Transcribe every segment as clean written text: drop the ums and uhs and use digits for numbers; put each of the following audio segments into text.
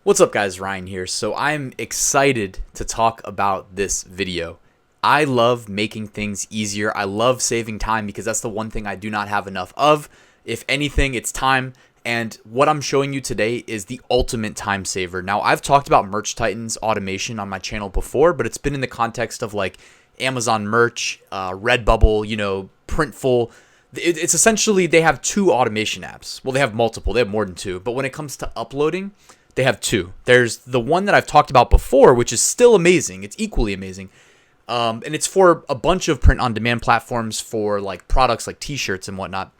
What's up guys, Ryan here. So I'm excited to talk about this video. I love making things easier. I love saving time because that's the one thing I do not have enough of. If anything, it's time. And what I'm showing you today is the ultimate time saver. Now, I've talked about Merch Titan's automation on my channel before, but it's been in the context of like Amazon Merch, Redbubble, Printful. It's essentially they have two automation apps. Well, they have multiple. They have more than two. But when it comes to uploading, they have two. There's the one that I've talked about before, which is still amazing. It's equally amazing. And it's for a bunch of print-on-demand platforms for like products like t-shirts and whatnot.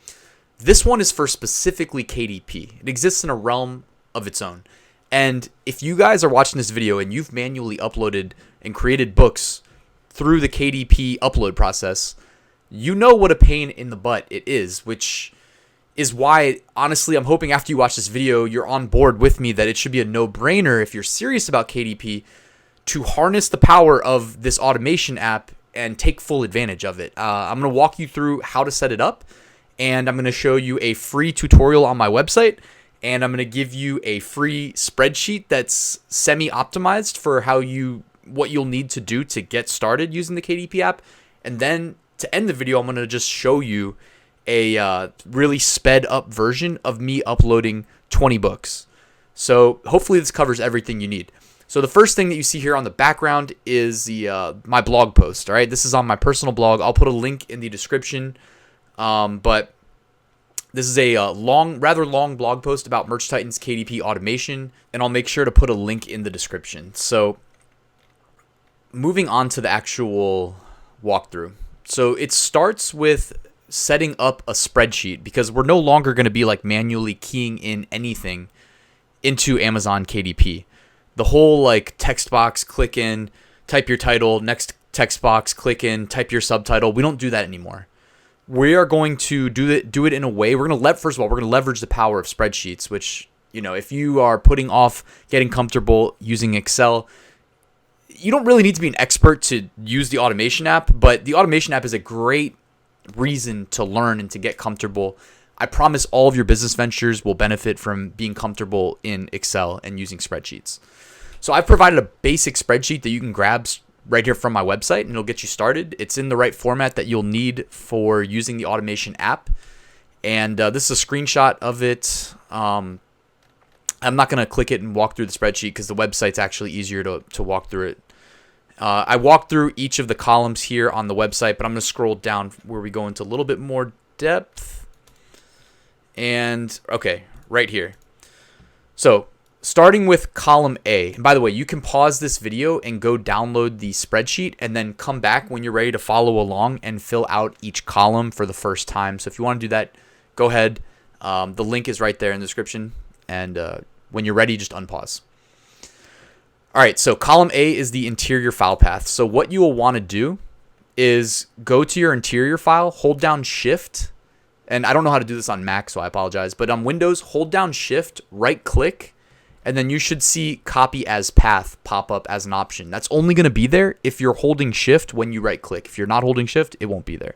This one is for specifically KDP. It exists in a realm of its own. And if you guys are watching this video and you've manually uploaded and created books through the KDP upload process, you know what a pain in the butt it is, which is why, honestly, I'm hoping after you watch this video, you're on board with me that it should be a no-brainer if you're serious about KDP to harness the power of this automation app and take full advantage of it. I'm going to walk you through how to set it up, and I'm going to show you a free tutorial on my website, and I'm going to give you a free spreadsheet that's semi-optimized for what you'll need to do to get started using the KDP app. And then to end the video, I'm going to just show you a really sped up version of me uploading 20 books. So hopefully this covers everything you need. So the first thing that you see here on the background is the my blog post. All right, this is on my personal blog. I'll put a link in the description. But this is a rather long blog post about Merch Titan's KDP automation, and I'll make sure to put a link in the description. So moving on to the actual walkthrough. So it starts with setting up a spreadsheet because we're no longer going to be like manually keying in anything into Amazon KDP. The whole like text box, click in, type your title, next text box, click in, type your subtitle. We don't do that anymore. We are going to do it in a way. We're going to first of all, we're going to leverage the power of spreadsheets, which, if you are putting off getting comfortable using Excel, you don't really need to be an expert to use the automation app, but the automation app is a great reason to learn and to get comfortable. I promise all of your business ventures will benefit from being comfortable in Excel and using spreadsheets. So I've provided a basic spreadsheet that you can grab right here from my website, and it'll get you started. It's in the right format that you'll need for using the automation app. And this is a screenshot of it. I'm not going to click it and walk through the spreadsheet because the website's actually easier to walk through it. I walked through each of the columns here on the website, but I'm going to scroll down where we go into a little bit more depth. And, okay, right here. So, starting with column A. And by the way, you can pause this video and go download the spreadsheet and then come back when you're ready to follow along and fill out each column for the first time. So, if you want to do that, go ahead. The link is right there in the description. And when you're ready, just unpause. All right, so column A is the interior file path. So what you will want to do is go to your interior file, hold down Shift, and I don't know how to do this on Mac, so I apologize, but on Windows, hold down Shift, right-click, and then you should see Copy as Path pop up as an option. That's only going to be there if you're holding Shift when you right-click. If you're not holding Shift, it won't be there.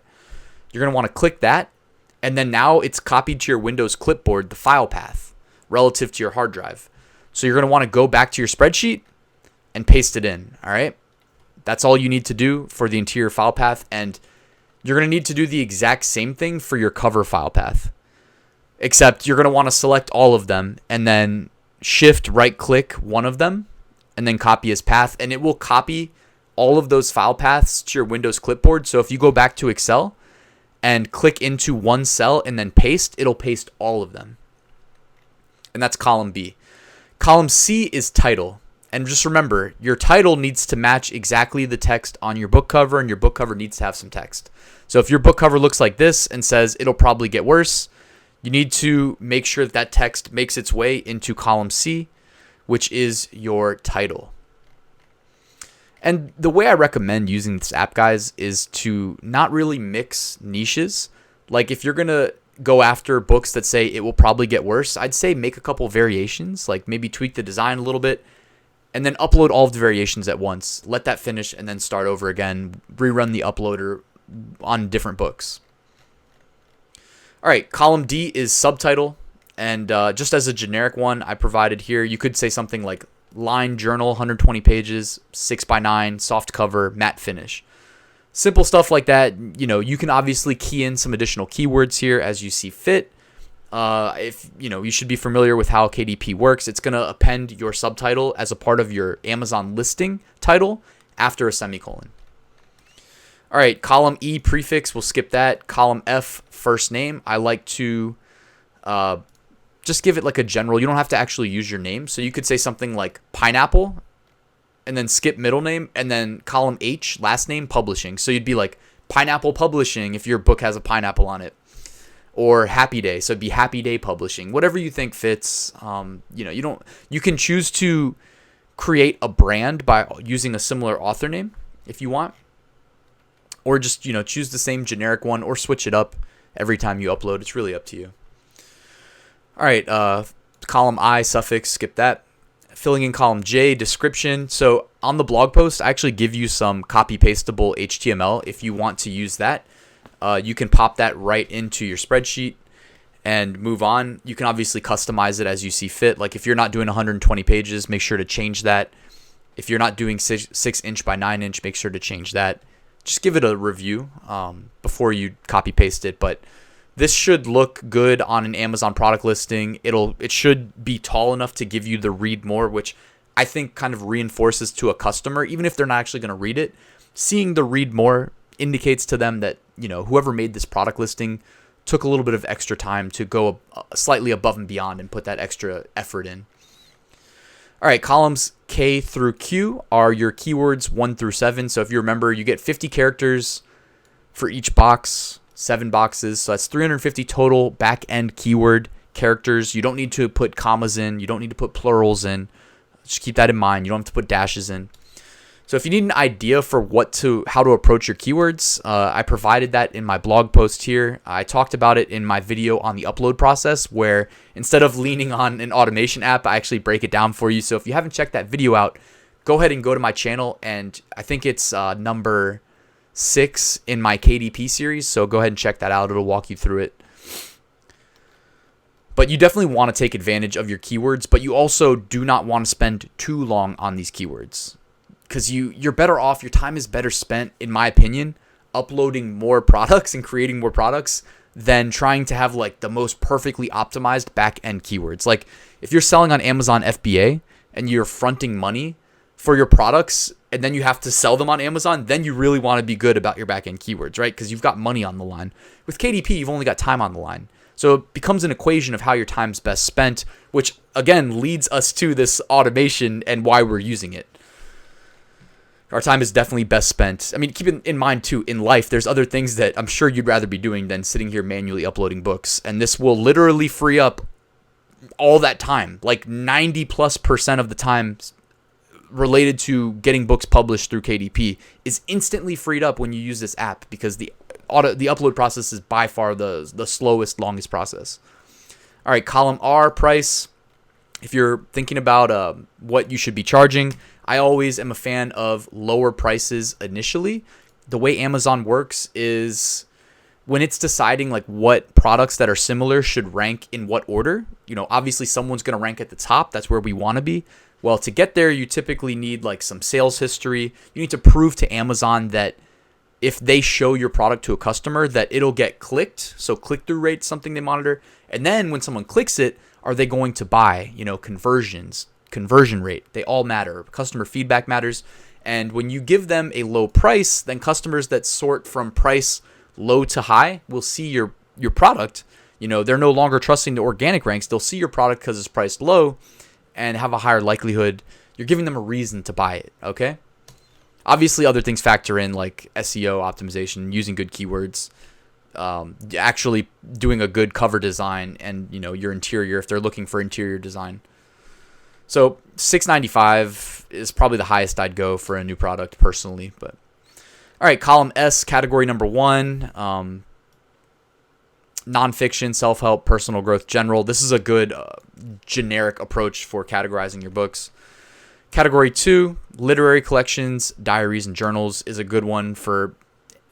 You're going to want to click that, and then now it's copied to your Windows clipboard, the file path, relative to your hard drive. So you're going to want to go back to your spreadsheet and paste it in, all right? That's all you need to do for the interior file path, and you're going to need to do the exact same thing for your cover file path, except you're going to want to select all of them and then Shift right-click one of them and then Copy as Path, and it will copy all of those file paths to your Windows clipboard. So if you go back to Excel and click into one cell and then paste, it'll paste all of them. And that's column B. Column C is title. And just remember, your title needs to match exactly the text on your book cover, and your book cover needs to have some text. So if your book cover looks like this and says it'll probably get worse, you need to make sure that text makes its way into column C, which is your title. And the way I recommend using this app, guys, is to not really mix niches. Like if you're going to go after books that say it will probably get worse, I'd say make a couple variations, like maybe tweak the design a little bit, and then upload all of the variations at once. Let that finish and then start over again. Rerun the uploader on different books. All right, column D is subtitle. And just as a generic one I provided here, you could say something like line journal, 120 pages, 6x9, soft cover, matte finish. Simple stuff like that. You can obviously key in some additional keywords here as you see fit. If you should be familiar with how KDP works. It's going to append your subtitle as a part of your Amazon listing title after a semicolon. All right, column E prefix, we'll skip that. Column F first name. I like to just give it like a general. You don't have to actually use your name. So you could say something like pineapple and then skip middle name, and then column H, last name, publishing. So you'd be like Pineapple Publishing if your book has a pineapple on it, or Happy Day. So it'd be Happy Day Publishing, whatever you think fits. You can choose to create a brand by using a similar author name if you want, or just, choose the same generic one or switch it up every time you upload. It's really up to you. All right. Column I, suffix, skip that. Filling in column J, description. So on the blog post, I actually give you some copy pastable HTML. If you want to use that, you can pop that right into your spreadsheet and move on. You can obviously customize it as you see fit. Like if you're not doing 120 pages, make sure to change that. If you're not doing 6" by 9" make sure to change that. Just give it a review before you copy paste it. But this should look good on an Amazon product listing. It should be tall enough to give you the read more, which I think kind of reinforces to a customer, even if they're not actually going to read it. Seeing the read more indicates to them that, whoever made this product listing took a little bit of extra time to go slightly above and beyond and put that extra effort in. All right, columns K through Q are your keywords 1 through 7. So if you remember, you get 50 characters for each box. 7 boxes, so that's 350 total back-end keyword characters. You don't need to put commas in. You don't need to put plurals in. Just keep that in mind. You don't have to put dashes in. So if you need an idea for how to approach your keywords, I provided that in my blog post here. I talked about it in my video on the upload process, where instead of leaning on an automation app, I actually break it down for you. So if you haven't checked that video out, go ahead and go to my channel, and I think it's number 6 in my KDP series, so go ahead and check that out. It'll walk you through it. But you definitely want to take advantage of your keywords, but you also do not want to spend too long on these keywords, because you're better off, your time is better spent, in my opinion, uploading more products and creating more products than trying to have like the most perfectly optimized back-end keywords. Like if you're selling on Amazon FBA and you're fronting money for your products, and then you have to sell them on Amazon, then you really want to be good about your back-end keywords, right? Because you've got money on the line. With KDP, you've only got time on the line. So it becomes an equation of how your time's best spent, which, again, leads us to this automation and why we're using it. Our time is definitely best spent. I mean, keep in mind, too, in life, there's other things that I'm sure you'd rather be doing than sitting here manually uploading books. And this will literally free up all that time, like 90+% of the time related to getting books published through KDP is instantly freed up when you use this app, because the upload process is by far the slowest, longest process. All right, column R, price. If you're thinking about what you should be charging, I always am a fan of lower prices initially. The way Amazon works is when it's deciding like what products that are similar should rank in what order, obviously someone's going to rank at the top. That's where we want to be. Well, to get there, you typically need like some sales history. You need to prove to Amazon that if they show your product to a customer, that it'll get clicked. So click-through rate is something they monitor. And then when someone clicks it, are they going to buy? Conversions, conversion rate, they all matter. Customer feedback matters. And when you give them a low price, then customers that sort from price low to high will see your product. They're no longer trusting the organic ranks. They'll see your product because it's priced low and have a higher likelihood. You're giving them a reason to buy it, okay? Obviously, other things factor in, like SEO optimization, using good keywords, actually doing a good cover design, and your interior if they're looking for interior design. So $6.95 is probably the highest I'd go for a new product personally. But all right, column S, category number 1. Nonfiction, self-help, personal growth, general. This is a good generic approach for categorizing your books. Category 2, literary collections, diaries, and journals is a good one for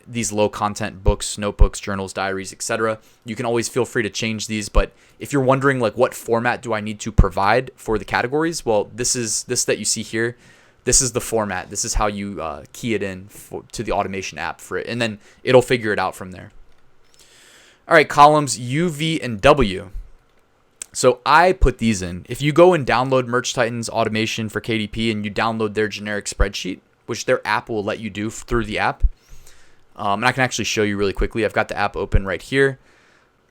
these low content books, notebooks, journals, diaries, etc. You can always feel free to change these. But if you're wondering like what format do I need to provide for the categories, well, this that you see here. This is the format. This is how you key it in to the automation app for it. And then it'll figure it out from there. All right, columns U, V, and W. So I put these in. If you go and download Merch Titan's automation for KDP and you download their generic spreadsheet, which their app will let you do through the app, and I can actually show you really quickly. I've got the app open right here.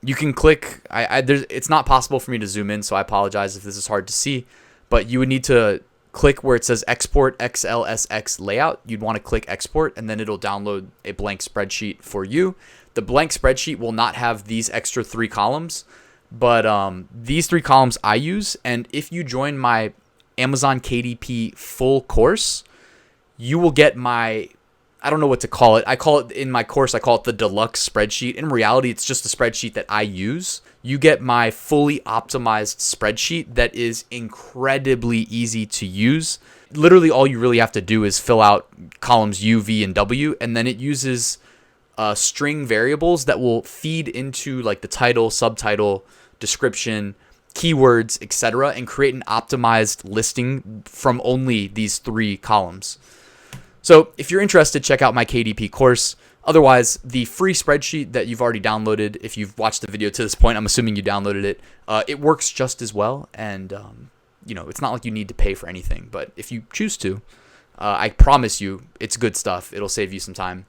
You can click. It's not possible for me to zoom in, so I apologize if this is hard to see. But you would need to click where it says export Xlsx layout. You'd want to click export, and then it'll download a blank spreadsheet for you. The blank spreadsheet will not have these extra 3 columns, but these 3 columns I use. And if you join my Amazon KDP full course, you will get my, I don't know what to call it. I call it in my course, I call it the deluxe spreadsheet. In reality, it's just a spreadsheet that I use. You get my fully optimized spreadsheet that is incredibly easy to use. Literally, all you really have to do is fill out columns U, V, and W, and then it uses string variables that will feed into like the title, subtitle, description, keywords, etc., and create an optimized listing from only these 3 columns. So if you're interested, check out my KDP course. Otherwise, the free spreadsheet that you've already downloaded, if you've watched the video to this point, I'm assuming you downloaded it. It works just as well, and it's not like you need to pay for anything. But if you choose to, I promise you, it's good stuff. It'll save you some time.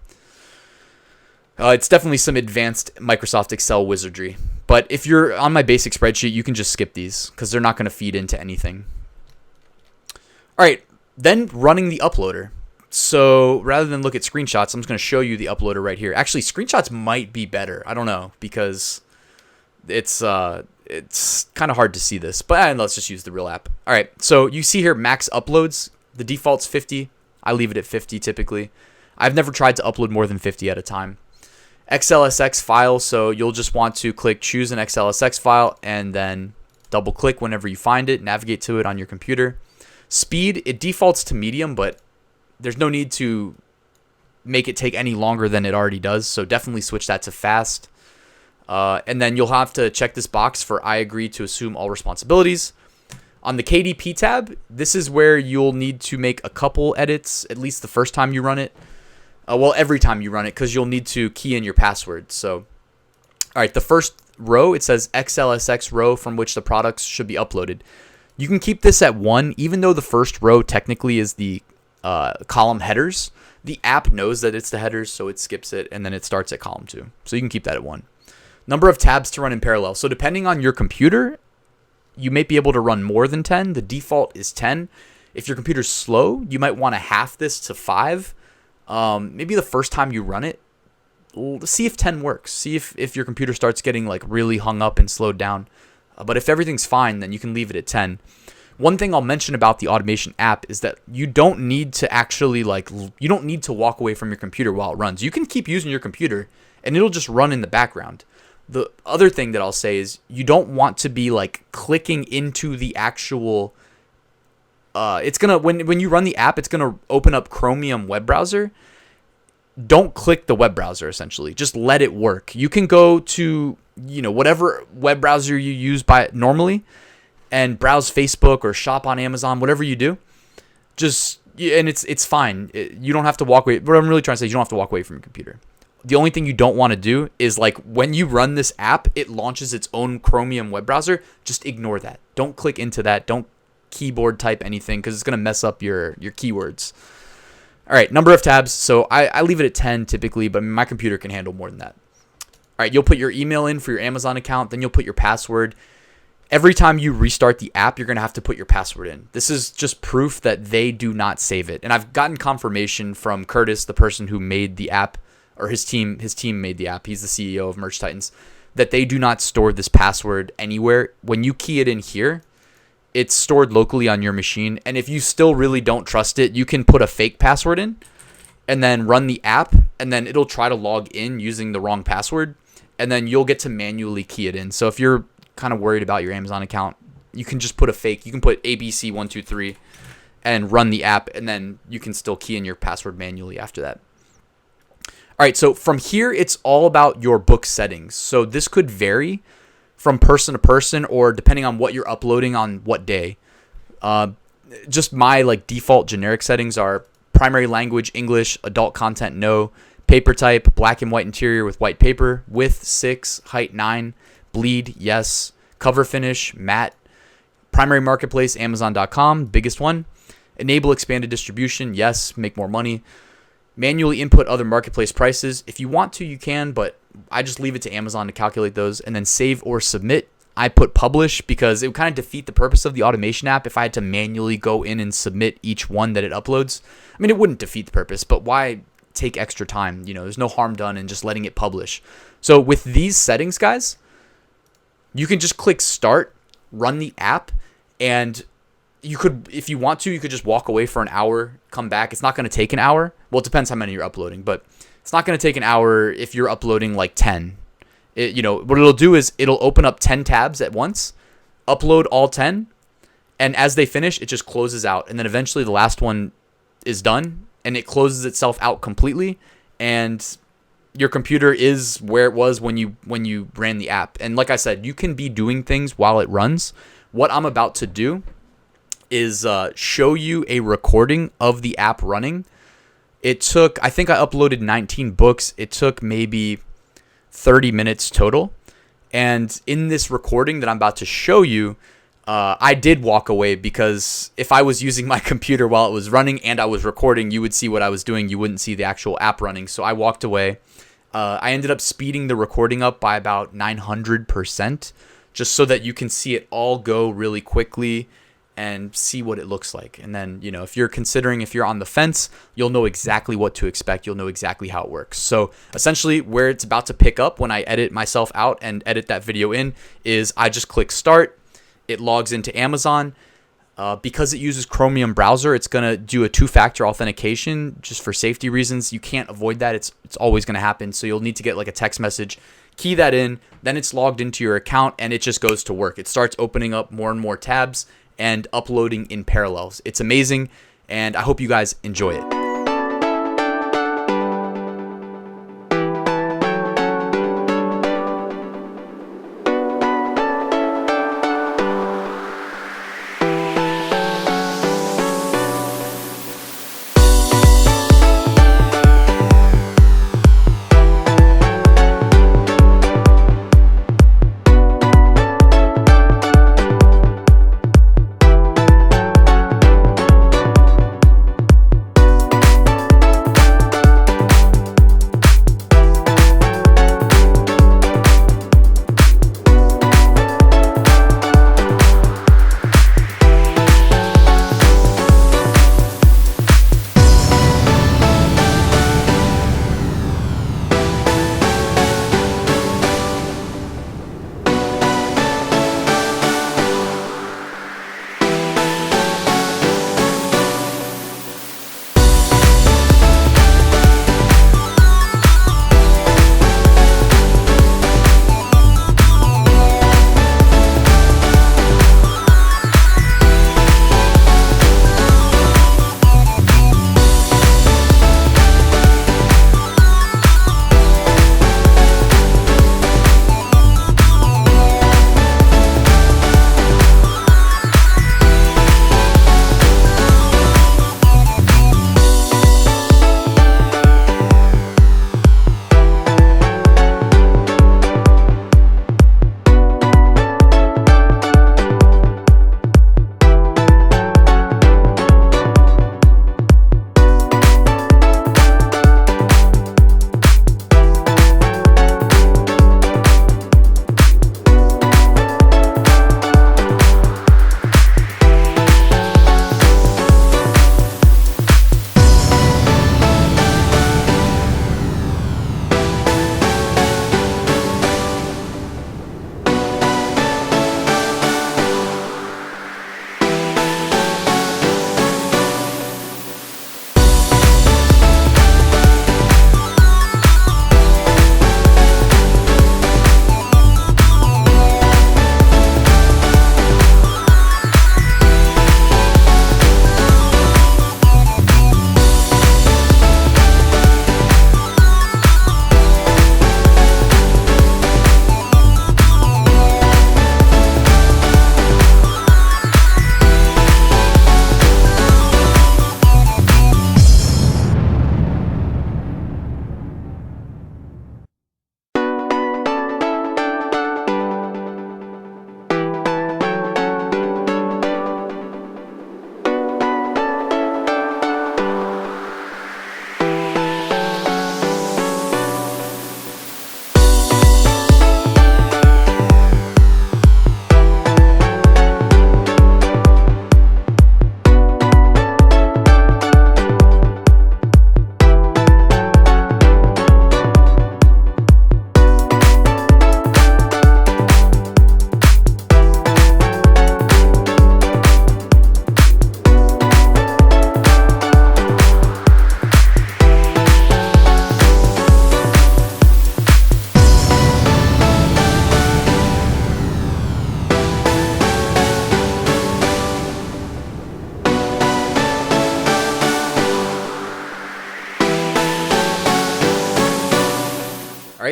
It's definitely some advanced Microsoft Excel wizardry. But if you're on my basic spreadsheet, you can just skip these because they're not going to feed into anything. All right, then running the uploader. So rather than look at screenshots, I'm just going to show you the uploader right here. Actually, screenshots might be better. I don't know because it's kind of hard to see this. But let's just use the real app. All right, so you see here max uploads. The default's 50. I leave it at 50 typically. I've never tried to upload more than 50 at a time. Xlsx file, so you'll just want to click choose an Xlsx file and then double click whenever you find it, navigate to it on your computer. Speed, it defaults to medium, but there's no need to make it take any longer than it already does, so definitely switch that to fast. And then you'll have to check this box for I agree to assume all responsibilities. On the KDP tab, this is where you'll need to make a couple edits, at least the first time you run it. Every time you run it, because you'll need to key in your password. So, all right, the first row, it says Xlsx row from which the products should be uploaded. You can keep this at 1, even though the first row technically is the column headers. The app knows that it's the headers, so it skips it, and then it starts at column 2. So you can keep that at 1. Number of tabs to run in parallel. So depending on your computer, you may be able to run more than 10. The default is 10. If your computer's slow, you might want to half this to 5. Maybe the first time you run it, see if 10 works. See if your computer starts getting like really hung up and slowed down. But if everything's fine, then you can leave it at 10. One thing I'll mention about the automation app is that you don't need to actually you don't need to walk away from your computer while it runs. You can keep using your computer and it'll just run in the background. The other thing that I'll say is you don't want to be like clicking into the actual it's gonna when you run the app, it's gonna open up Chromium web browser. Don't click the web browser, essentially. Just let it work. You can go to whatever web browser you use normally and browse Facebook or shop on Amazon, whatever you do. And it's fine. You don't have to walk away. What I'm really trying to say is you don't have to walk away from your computer. The only thing you don't want to do is like when you run this app, it launches its own Chromium web browser. Just ignore that. Don't click into that. Don't keyboard type anything because it's going to mess up your keywords. All right, number of tabs. So I leave it at 10 typically, but my computer can handle more than that. All right, you'll put your email in for your Amazon account. Then you'll put your password. Every time you restart the app, you're going to have to put your password in. This is just proof that they do not save it. And I've gotten confirmation from Curtis, the person who made the app, or his team made the app. He's the CEO of Merch Titans, that they do not store this password anywhere. When you key it in here, it's stored locally on your machine. And if you still really don't trust it, you can put a fake password in and then run the app, and then it'll try to log in using the wrong password, and then you'll get to manually key it in. So if you're kind of worried about your Amazon account, you can just put a fake. You can put ABC123 and run the app, and then you can still key in your password manually after that. All All right, so from here, it's all about your book settings. So this could vary from person to person or depending on what you're uploading on what day. Just my like default generic settings are primary language, English, adult content, no, paper type, black and white interior with white paper, width 6, height 9, bleed, yes, cover finish, matte, primary marketplace, Amazon.com, biggest one, enable expanded distribution, yes, make more money, manually input other marketplace prices. If you want to, you can, but I just leave it to Amazon to calculate those, and then save or submit. I put publish because it would kind of defeat the purpose of the automation app if I had to manually go in and submit each one that it uploads. I mean, it wouldn't defeat the purpose, but why take extra time? You know, there's no harm done in just letting it publish. So with these settings, guys, you can just click start, run the app, and you could, if you want to, you could just walk away for an hour, come back. It's not going to take an hour. Well, it depends how many you're uploading, but it's not going to take an hour if you're uploading like 10. What it'll do is it'll open up 10 tabs at once, upload all 10, and as they finish, it just closes out. And then eventually the last one is done, and it closes itself out completely, and your computer is where it was when you ran the app. And like I said, you can be doing things while it runs. What I'm about to do is show you a recording of the app running. I think I uploaded 19 books. It took maybe 30 minutes total. And in this recording that I'm about to show you, I did walk away because if I was using my computer while it was running and I was recording, you would see what I was doing. You wouldn't see the actual app running. So I walked away. I ended up speeding the recording up by about 900% just so that you can see it all go really quickly and see what it looks like. And then, if you're on the fence, you'll know exactly what to expect. You'll know exactly how it works. So essentially where it's about to pick up when I edit myself out and edit that video in is I just click start. It logs into Amazon. Because it uses Chromium browser, it's going to do a 2-factor authentication just for safety reasons. You can't avoid that. It's always going to happen. So you'll need to get like a text message, key that in, then it's logged into your account and it just goes to work. It starts opening up more and more tabs and uploading in parallels. It's amazing, and I hope you guys enjoy it.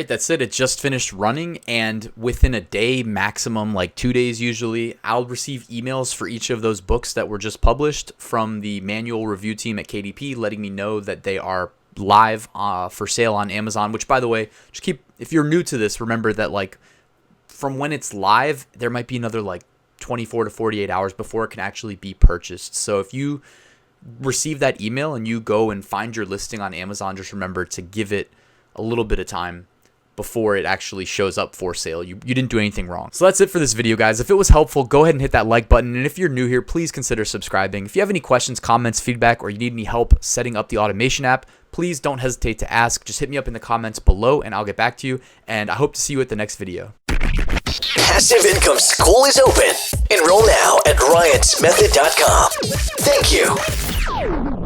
right, that's it. It just finished running, and within a day, maximum like 2 days usually, I'll receive emails for each of those books that were just published from the manual review team at KDP, letting me know that they are live for sale on Amazon. Which, by the way, if you're new to this, remember that like from when it's live, there might be another like 24 to 48 hours before it can actually be purchased. So if you receive that email and you go and find your listing on Amazon, just remember to give it a little bit of time before it actually shows up for sale. You didn't do anything wrong. So that's it for this video, guys. If it was helpful, go ahead and hit that like button. And if you're new here, please consider subscribing. If you have any questions, comments, feedback, or you need any help setting up the automation app, please don't hesitate to ask. Just hit me up in the comments below and I'll get back to you. And I hope to see you at the next video. Passive Income School is open. Enroll now at ryansmethod.com. Thank you.